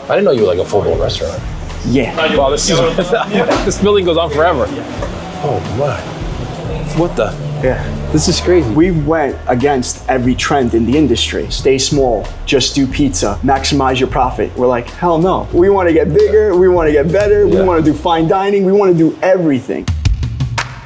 I didn't know you were like a full-blown restaurant. Yeah. Wow, this is this building goes on forever. Oh my! What the? Yeah. This is crazy. We went against every trend in the industry. Stay small, just do pizza, maximize your profit. We're like, hell no. We want to get bigger, we want to get better, we want to do fine dining, we want to do everything.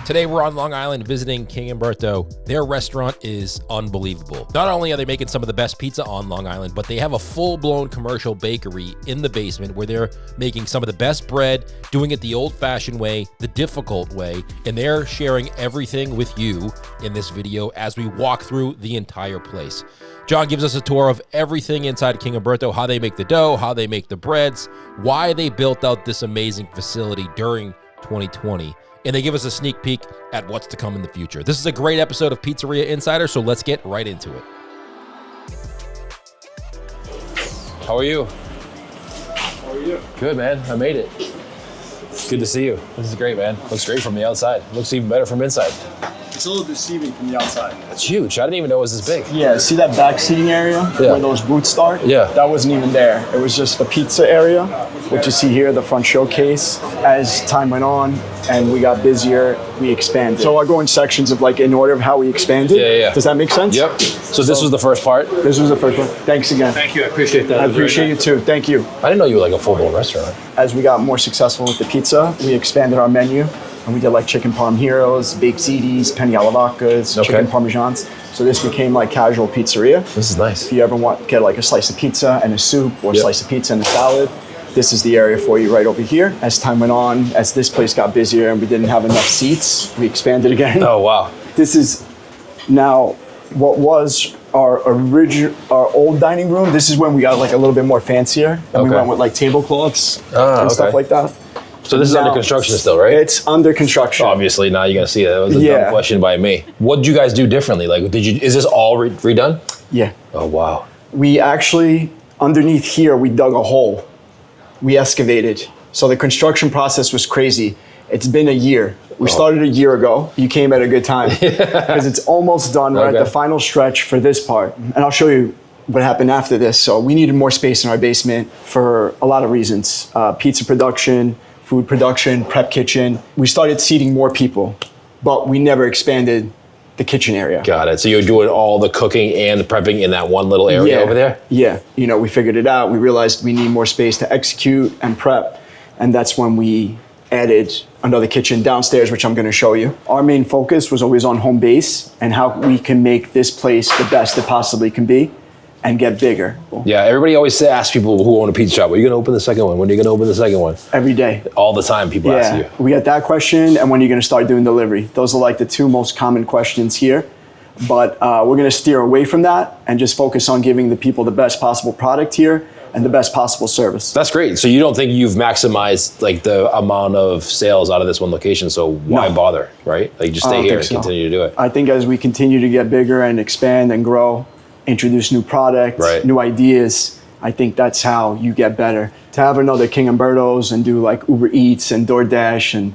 Today we're on Long Island visiting King Umberto. Their restaurant is unbelievable. Not only are they making some of the best pizza on Long Island, but they have a full-blown commercial bakery in the basement where they're making some of the best bread, doing it the old-fashioned way, the difficult way, and they're sharing everything with you in this video as we walk through the entire place. John gives us a tour of everything inside King Umberto, how they make the dough, how they make the breads, why they built out this amazing facility during 2020. And they give us a sneak peek at what's to come in the future. This is a great episode of Pizzeria Insider, so let's get right into it. How are you? How are you? Good, man. I made it. Good to see you. This is great, man. Looks great from the outside. Looks even better from inside. It's a little deceiving from the outside. It's huge. I didn't even know it was this big. Yeah, see that back seating area where those booths start? Yeah. That wasn't even there. It was just the pizza area, what you see here, the front showcase. As time went on and we got busier, we expanded. So I'll go in sections of like in order of how we expanded. Yeah. Does that make sense? Yep. So this was the first part? This was the first one. Thanks again. Thank you, I appreciate that. I appreciate you too. Thank you. I didn't know you were like a full-blown restaurant. As we got more successful with the pizza, we expanded our menu. And we did like chicken parm heroes, baked ziti, penne alla vaccas, chicken parmesans. So this became like casual pizzeria. This is nice. If you ever want to get like a slice of pizza and a soup or a slice of pizza and a salad, this is the area for you right over here. As time went on, as this place got busier and we didn't have enough seats, we expanded again. Oh, wow. This is now what was our old dining room. This is when we got like a little bit more fancier. And we went with like tablecloths and stuff like that. So this is under construction still, right? It's under construction. Obviously, now you're gonna see that. That was a dumb question by me. What did you guys do differently? Like, is this all redone? Yeah. Oh, wow. We actually, underneath here, we dug a hole. We excavated. So the construction process was crazy. It's been a year. We started a year ago. You came at a good time because it's almost done. We're at the final stretch for this part. And I'll show you what happened after this. So we needed more space in our basement for a lot of reasons. Pizza production, food production, prep kitchen. We started seating more people, but we never expanded the kitchen area. Got it. So you're doing all the cooking and the prepping in that one little area over there? Yeah. You know, we figured it out. We realized we need more space to execute and prep. And that's when we added another kitchen downstairs, which I'm going to show you. Our main focus was always on home base and how we can make this place the best it possibly can be and get bigger. Yeah, everybody always asks people who own a pizza shop, are you going to open the second one? When are you going to open the second one? Every day. All the time people ask you. We get that question, and when are you going to start doing delivery? Those are like the two most common questions here. But we're going to steer away from that and just focus on giving the people the best possible product here and the best possible service. That's great. So you don't think you've maximized like the amount of sales out of this one location, so why bother, right? Like just stay here and continue to do it. I think as we continue to get bigger and expand and grow, introduce new products, new ideas, I think that's how you get better. To have another King Umberto's and do like Uber Eats and DoorDash, and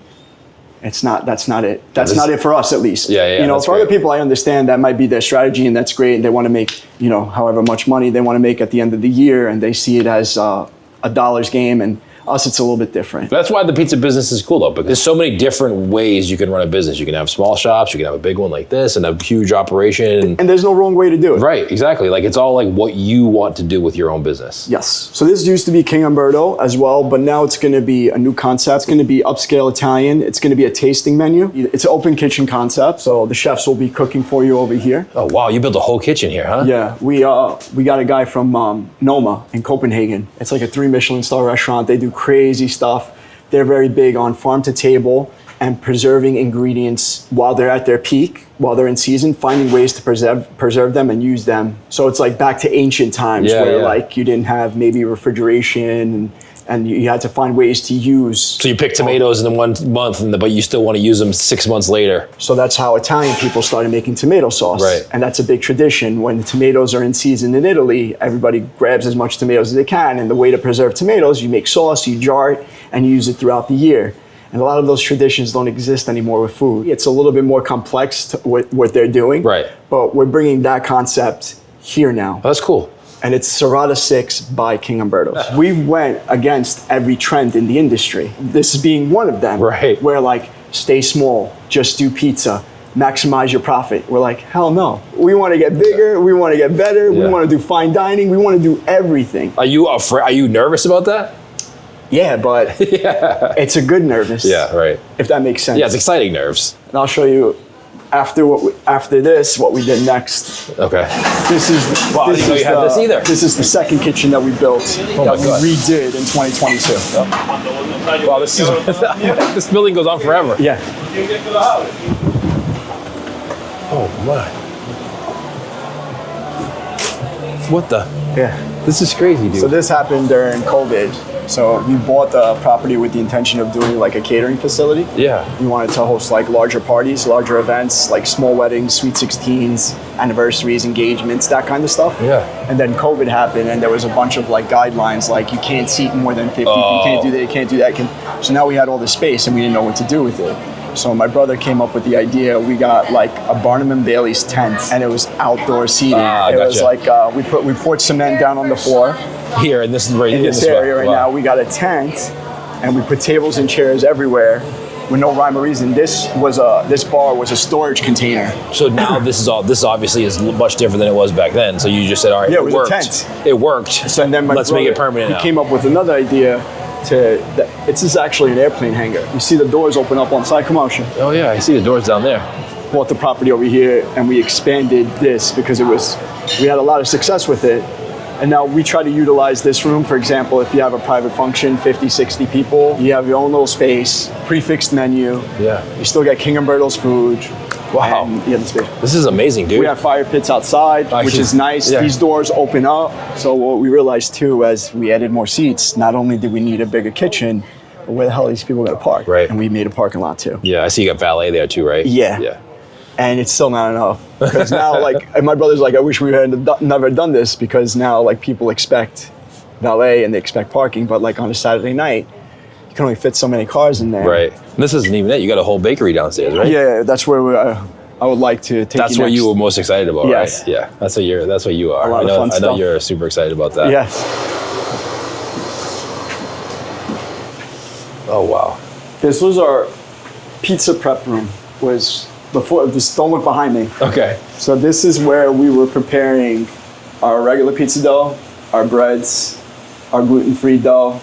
that's not it. That's not it for us, at least. You know, for other people, I understand that might be their strategy, and that's great. They want to make, you know, however much money they want to make at the end of the year, and they see it as a dollars game. And us, it's a little bit different. That's why the pizza business is cool though, because there's so many different ways you can run a business. You can have small shops, you can have a big one like this, and a huge operation. And there's no wrong way to do it. Right, exactly. Like it's all like what you want to do with your own business. Yes. So this used to be King Umberto as well, but now it's going to be a new concept. It's going to be upscale Italian. It's going to be a tasting menu. It's an open kitchen concept, so the chefs will be cooking for you over here. Oh wow, you built a whole kitchen here, huh? Yeah, we got a guy from Noma in Copenhagen. It's like a 3 Michelin star restaurant. They do crazy stuff. They're very big on farm to table and preserving ingredients while they're at their peak, while they're in season, finding ways to preserve them and use them. So it's like back to ancient times where like you didn't have maybe refrigeration and you had to find ways to use. So you pick tomatoes in 1 month, but you still want to use them 6 months later. So that's how Italian people started making tomato sauce. Right. And that's a big tradition. When the tomatoes are in season in Italy, everybody grabs as much tomatoes as they can. And the way to preserve tomatoes, you make sauce, you jar it, and you use it throughout the year. And a lot of those traditions don't exist anymore with food. It's a little bit more complex to what they're doing. Right. But we're bringing that concept here now. Oh, that's cool. and it's Serrata 6 by King Umberto's. We went against every trend in the industry. This being one of them, right? Where like, stay small, just do pizza, maximize your profit. We're like, hell no. We want to get bigger, we want to get better, we want to do fine dining, we want to do everything. Are you afraid? Are you nervous about that? Yeah, but it's a good nervous. Yeah, right. If that makes sense. Yeah, it's exciting nerves. And I'll show you after this what we did next. Okay. This is wow, I didn't know you had this either. This is the second kitchen that we built that we redid in 2022. Yep. Wow, this is this building goes on forever. Yeah. Oh my. What the? Yeah. This is crazy, dude. So this happened during COVID. So we bought the property with the intention of doing like a catering facility. Yeah. We wanted to host like larger parties, larger events, like small weddings, sweet 16s, anniversaries, engagements, that kind of stuff. Yeah. And then COVID happened and there was a bunch of like guidelines, like you can't seat more than 50, you can't do that, you can't do that. So now we had all this space and we didn't know what to do with it. So my brother came up with the idea. We got like a Barnum & Bailey's tent, and it was outdoor seating. It was like we poured cement down on the floor. Here in this right in this area right now, we got a tent, and we put tables and chairs everywhere, with no rhyme or reason. This bar was a storage container. So now this obviously is much different than it was back then. So you just said, all right, yeah, it was worked. a tent. It worked. So and then let's make it permanent. He came up with another idea. This is actually an airplane hangar. You see the doors open up on side. Come on, Sean. Oh yeah, I see the doors down there. Bought the property over here and we expanded this because we had a lot of success with it. And now we try to utilize this room. For example, if you have a private function, 50, 60 people, you have your own little space, prefixed menu. Yeah. You still get King Umberto's food. Wow. And you have the space. This is amazing, dude. We have fire pits outside, which is nice. Yeah. These doors open up. So what we realized too, as we added more seats, not only did we need a bigger kitchen, but where the hell are these people going to park? Right. And we made a parking lot too. Yeah, I see you got valet there too, right? Yeah. Yeah. And it's still not enough because now, like, and my brother's like, I wish we had never done this because now, like, people expect valet and they expect parking, but like on a Saturday night, you can only fit so many cars in there. Right. And this isn't even it. You got a whole bakery downstairs, right? Yeah, that's where I would like to take. That's what you were most excited about, yes. Right? Yeah. That's what you are. A lot of fun stuff. I know you're super excited about that. Yes. Oh wow. This was our pizza prep room. Before this, don't look behind me. Okay. So this is where we were preparing our regular pizza dough, our breads, our gluten-free dough,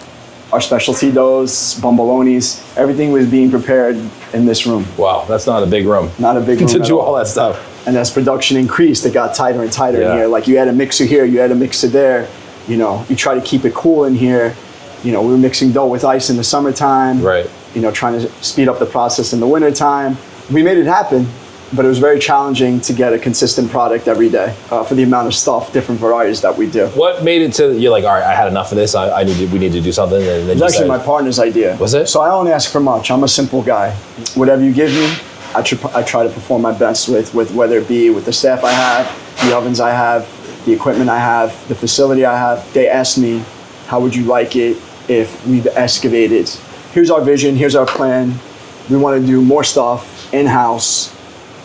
our specialty doughs, Bombolonis. Everything was being prepared in this room. Wow, that's not a big room. Not a big room to do all that stuff. And as production increased, it got tighter and tighter in here. Like you had a mixer here, you had a mixer there. You know, you try to keep it cool in here. You know, we were mixing dough with ice in the summertime. Right. You know, trying to speed up the process in the wintertime. We made it happen, but it was very challenging to get a consistent product every day for the amount of stuff, different varieties that we do. What made it to, you're like, all right, I had enough of this, we need to do something, and then it was actually my partner's idea. Was it? So I don't ask for much, I'm a simple guy. Whatever you give me, I try to perform my best with whether it be with the staff I have, the ovens I have, the equipment I have, the facility I have. They ask me, how would you like it if we've excavated? Here's our vision, here's our plan. We want to do more stuff in-house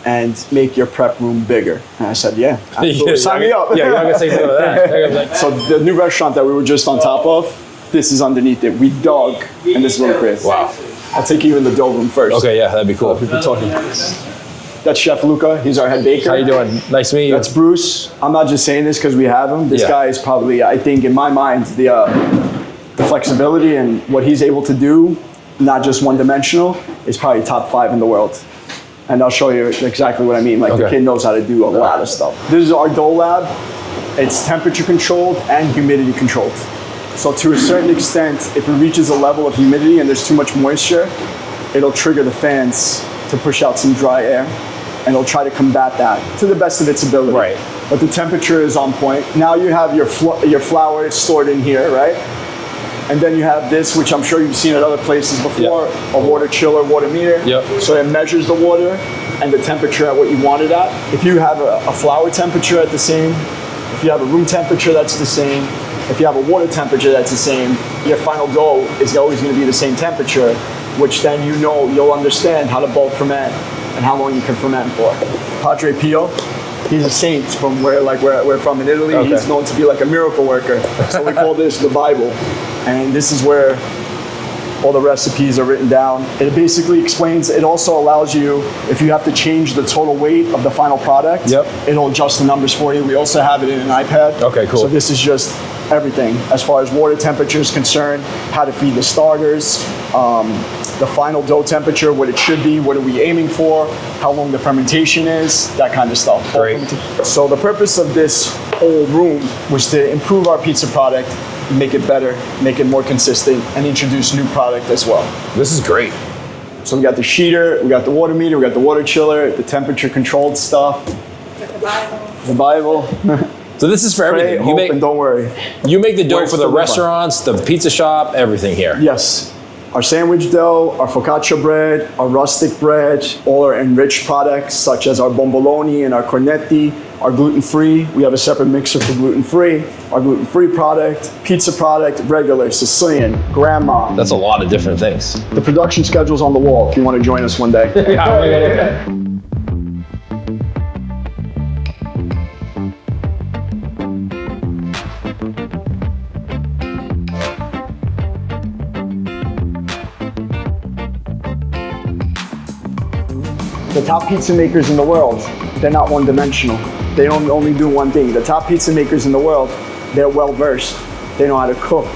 and make your prep room bigger. And I said, yeah, absolutely. Sign me up. Yeah, you're not going to say no to that. So the new restaurant that we were just on top of, this is underneath it. We dug, and this is what it is. Wow. I'll take you in the dough room first. Okay, yeah, that'd be cool. People talking. That's Chef Luca. He's our head baker. How you doing? Nice to meet you. That's Bruce. I'm not just saying this because we have him. This guy is probably, I think, in my mind, the flexibility and what he's able to do, not just one-dimensional, is probably top 5 in the world. And I'll show you exactly what I mean. Like the kid knows how to do a lot of stuff. This is our dough lab. It's temperature controlled and humidity controlled. So to a certain extent, if it reaches a level of humidity and there's too much moisture, it'll trigger the fans to push out some dry air, and it'll try to combat that to the best of its ability. Right. But the temperature is on point. Now you have your flour stored in here, right? And then you have this, which I'm sure you've seen at other places before, a water chiller, water meter. Yep. So it measures the water and the temperature at what you want it at. If you have a flour temperature at the same, if you have a room temperature that's the same, if you have a water temperature that's the same, your final dough is always going to be the same temperature, which then you'll understand how to bulk ferment and how long you can ferment for. Padre Pio, He's a saint from where we're from in Italy. Okay. He's known to be like a miracle worker. So we call this the Bible. And this is where all the recipes are written down. It basically explains, it also allows you, if you have to change the total weight of the final product, it'll adjust the numbers for you. We also have it in an iPad. Okay, cool. So this is just everything as far as water temperature is concerned, how to feed the starters, the final dough temperature, what it should be, what are we aiming for, how long the fermentation is, that kind of stuff. Great. So the purpose of this whole room was to improve our pizza product, make it better, make it more consistent, and introduce new product as well. This is great. So we got the sheeter, we got the water meter, we got the water chiller, the temperature controlled stuff. The Bible. So this is for everything. Pray, hope, and don't worry. You make the dough Works for the restaurants, the pizza shop, everything here. Yes. Our sandwich dough, our focaccia bread, our rustic bread, all our enriched products such as our bomboloni and our cornetti, our gluten-free. We have a separate mixer for gluten-free. Our gluten-free product, pizza product, regular, Sicilian, grandma. That's a lot of different things. The production schedule's on the wall if you want to join us one day. The top pizza makers in the world, they're not one-dimensional. They don't only do one thing. The top pizza makers in the world, they're well-versed. They know how to cook.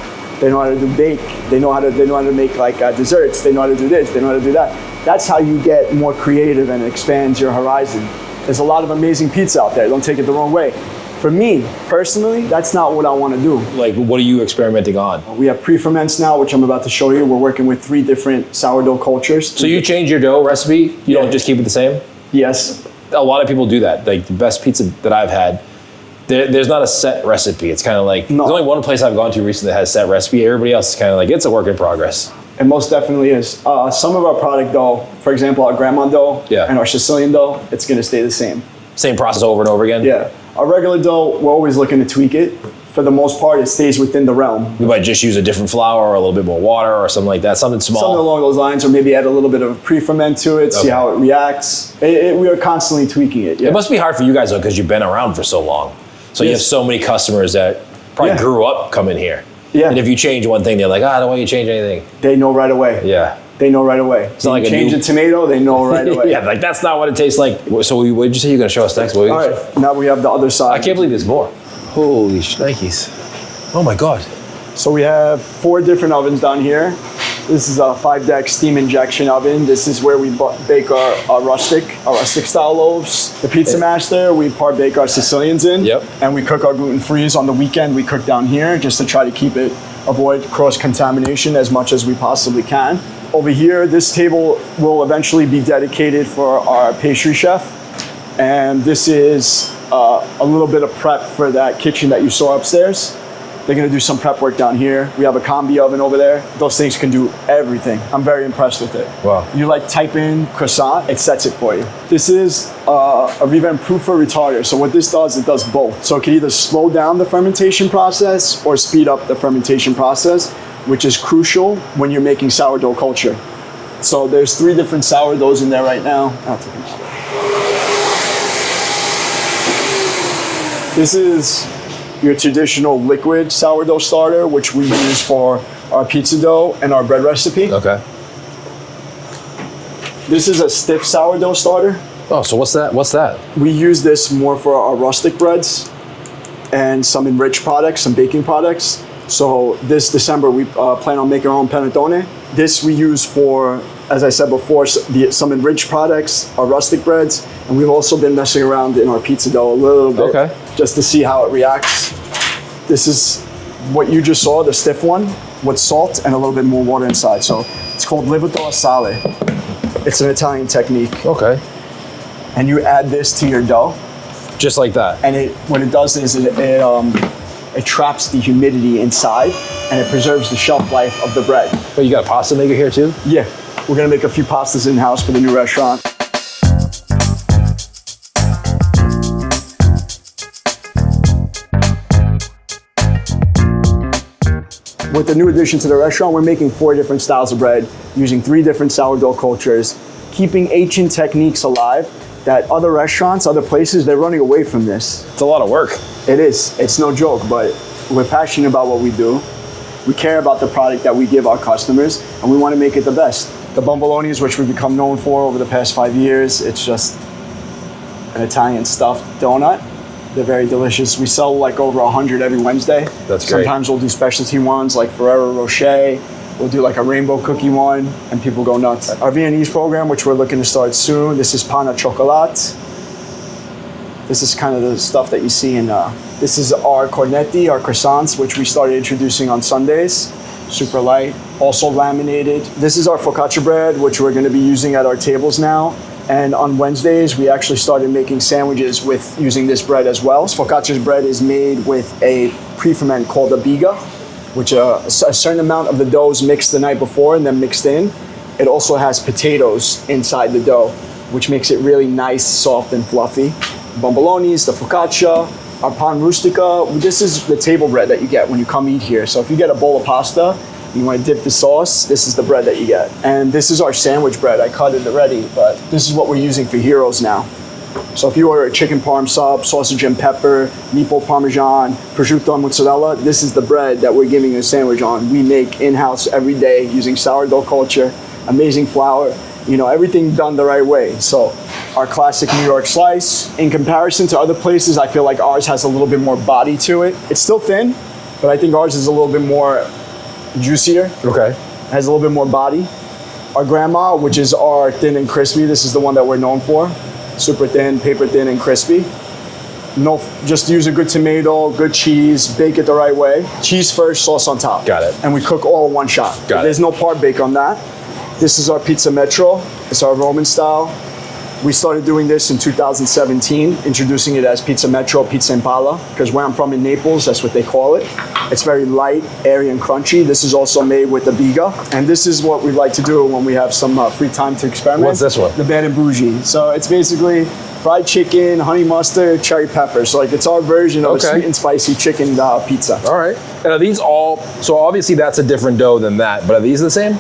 They know how to do bake. They know how to make like desserts. They know how to do this. They know how to do that. That's how you get more creative and expands your horizon. There's a lot of amazing pizza out there. Don't take it the wrong way. For me, personally, that's not what I want to do. Like, what are you experimenting on? We have pre-ferments now, which I'm about to show you. We're working with 3 different sourdough cultures. So you change your dough recipe? You don't just keep it the same? Yes. A lot of people do that. Like, the best pizza that I've had, there's not a set recipe. It's kind of like, there's only one place I've gone to recently that has a set recipe. Everybody else is kind of like, it's a work in progress. It most definitely is. Some of our product dough, for example, our grandma dough and our Sicilian dough, it's going to stay the same. Same process over and over again? Yeah. Our regular dough, we're always looking to tweak it. For the most part, it stays within the realm. We might just use a different flour or a little bit more water or something like that, something small. Something along those lines, or maybe add a little bit of pre-ferment to it, see how it reacts. We are constantly tweaking it. Yeah. It must be hard for you guys though, because you've been around for so long. So you have so many customers that probably grew up coming here. Yeah. And if you change one thing, they're like, I don't want you to change anything. They know right away. Yeah. They know right away. It's not like change a tomato, they know right away. Yeah, like that's not what it tastes like. So what did you say you're going to show us next? All right, now we have the other side. I can't believe there's more. Holy shnikes. Oh my God. So we have 4 different ovens down here. This is a 5-deck steam injection oven. This is where we bake our rustic style loaves. The Pizza Master, we bake our Sicilians in. Yep. And we cook our gluten-frees on the weekend. We cook down here just to try to avoid cross-contamination as much as we possibly can. Over here, this table will eventually be dedicated for our pastry chef. And this is a little bit of prep for that kitchen that you saw upstairs. They're gonna do some prep work down here. We have a combi oven over there. Those things can do everything. I'm very impressed with it. Wow. You type in croissant, it sets it for you. This is a revamped proofer retarder. So what this does, it does both. So it can either slow down the fermentation process or speed up the fermentation process, which is crucial when you're making sourdough culture. So there's 3 different sourdoughs in there right now. I'll take them out. This is your traditional liquid sourdough starter, which we use for our pizza dough and our bread recipe. Okay. This is a stiff sourdough starter. Oh, so what's that? What's that? We use this more for our rustic breads and some enriched products, some baking products. So this December, we plan on making our own panettone. This we use for, as I said before, some enriched products, our rustic breads, and we've also been messing around in our pizza dough a little bit, just to see how it reacts. This is what you just saw, the stiff one, with salt and a little bit more water inside. So it's called lievito a sale. It's an Italian technique. Okay. And you add this to your dough. Just like that. And what it does is it traps the humidity inside and it preserves the shelf life of the bread. But you got a pasta maker here too? Yeah, we're gonna make a few pastas in-house for the new restaurant. With the new addition to the restaurant, we're making 4 different styles of bread using 3 different sourdough cultures, keeping ancient techniques alive that other restaurants, other places, they're running away from this. It's a lot of work. It is. It's no joke, but we're passionate about what we do. We care about the product that we give our customers, and we want to make it the best. The Bombolonis, which we've become known for over the past 5 years, it's just an Italian stuffed donut. They're very delicious. We sell like over 100 every Wednesday. That's great. Sometimes we'll do specialty ones like Ferrero Rocher. We'll do like a rainbow cookie one, and people go nuts. Our Viennese program, which we're looking to start soon, this is pain au chocolat. This is kind of the stuff that you see in, this is our cornetti, our croissants, which we started introducing on Sundays. Super light, also laminated. This is our focaccia bread, which we're gonna be using at our tables now. And on Wednesdays, we actually started making sandwiches with using this bread as well. Focaccia's bread is made with a pre-ferment called a biga, which a certain amount of the dough is mixed the night before and then mixed in. It also has potatoes inside the dough, which makes it really nice, soft, and fluffy. Bombolonis, the focaccia, our pan rustica. This is the table bread that you get when you come eat here. So if you get a bowl of pasta, you want to dip the sauce, this is the bread that you get. And this is our sandwich bread. I cut it already, but this is what we're using for Heroes now. So if you order a chicken parm sub, sausage and pepper, meatball parmesan, prosciutto and mozzarella, this is the bread that we're giving you a sandwich on. We make in-house every day using sourdough culture, amazing flour, you know, everything done the right way. So our classic New York slice, in comparison to other places, I feel like ours has a little bit more body to it. It's still thin, but I think ours is a little bit more juicier. Okay. Has a little bit more body. Our grandma, which is our thin and crispy, this is the one that we're known for. Super thin, paper thin and crispy. No, just use a good tomato, good cheese, bake it the right way. Cheese first, sauce on top. Got it. And we cook all in one shot. Got it. There's no par bake on that. This is our pizza metro. It's our Roman style. We started doing this in 2017, introducing it as pizza metro, pizza impala, because where I'm from in Naples, that's what they call it. It's very light, airy, and crunchy. This is also made with the biga. And this is what we like to do when we have some free time to experiment. What's this one? The Bad and Bougie. So it's basically fried chicken, honey mustard, cherry pepper. So like it's our version of a sweet and spicy chicken pizza. All right. And are these all, so obviously that's a different dough than that, but are these the same?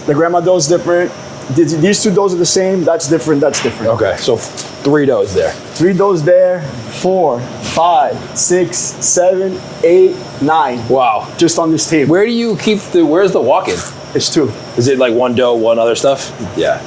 The grandma dough is different. These two doughs are the same. That's different. That's different. Okay, so 3 doughs there. 3 doughs there. 4, 5, 6, 7, 8, 9. Wow. Just on this table. Where do you keep where's the walk-in? It's 2. Is it like one dough, one other stuff? Yeah.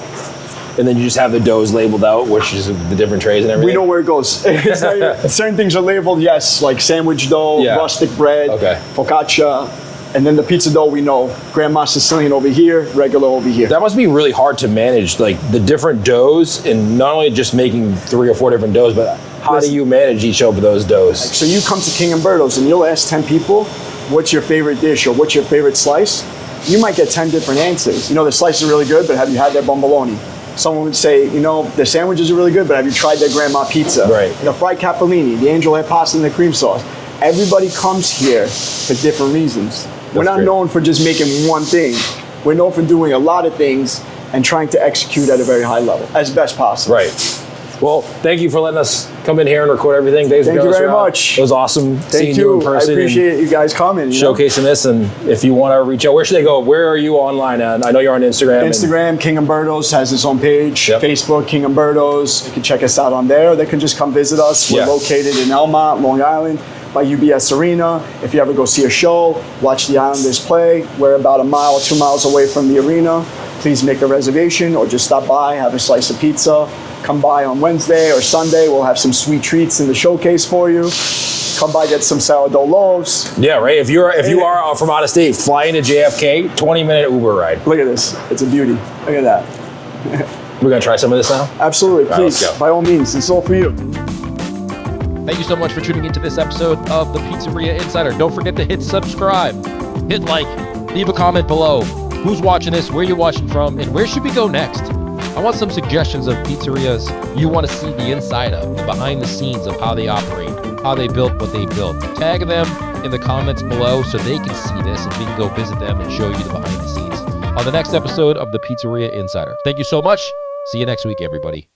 And then you just have the doughs labeled out, which is the different trays and everything? We know where it goes. It's not even, certain things are labeled, yes, like sandwich dough, rustic bread, focaccia. And then the pizza dough, we know, Grandma Sicilian over here, regular over here. That must be really hard to manage, like the different doughs, and not only just making 3 or 4 different doughs, but how do you manage each of those doughs? So you come to King Umberto's and you'll ask 10 people, what's your favorite dish or what's your favorite slice? You might get 10 different answers. You know, the slice is really good, but have you had their Bomboloni? Someone would say, you know, the sandwiches are really good, but have you tried their grandma pizza? Right. The fried capellini, the angel hair pasta and the cream sauce. Everybody comes here for different reasons. We're not known for just making one thing. We're known for doing a lot of things and trying to execute at a very high level, as best possible. Right. Well, thank you for letting us come in here and record everything. Thank you very much. It was awesome seeing you in person. I appreciate you guys coming. Showcasing this, and if you want to reach out, where should they go? Where are you online at? I know you're on Instagram. Instagram, King Umberto's has its own page. Yep. Facebook, King Umberto's. You can check us out on there, or they can just come visit us. We're located in Elmont, Long Island, by UBS Arena. If you ever go see a show, watch the Islanders play. We're about 1 mile or 2 miles away from the arena. Please make a reservation or just stop by, have a slice of pizza. Come by on Wednesday or Sunday. We'll have some sweet treats in the showcase for you. Come by, get some sourdough loaves. Yeah, right. If you are from out of state, fly into JFK, 20-minute Uber ride. Look at this. It's a beauty. Look at that. We're going to try some of this now? Absolutely. Please, by all means. It's all for you. Thank you so much for tuning into this episode of the Pizzeria Insider. Don't forget to hit subscribe, hit like, leave a comment below. Who's watching this, where you're watching from, and where should we go next? I want some suggestions of pizzerias you want to see the inside of, the behind the scenes of how they operate, how they built what they built. Tag them in the comments below so they can see this and we can go visit them and show you the behind the scenes on the next episode of the Pizzeria Insider. Thank you so much. See you next week, everybody.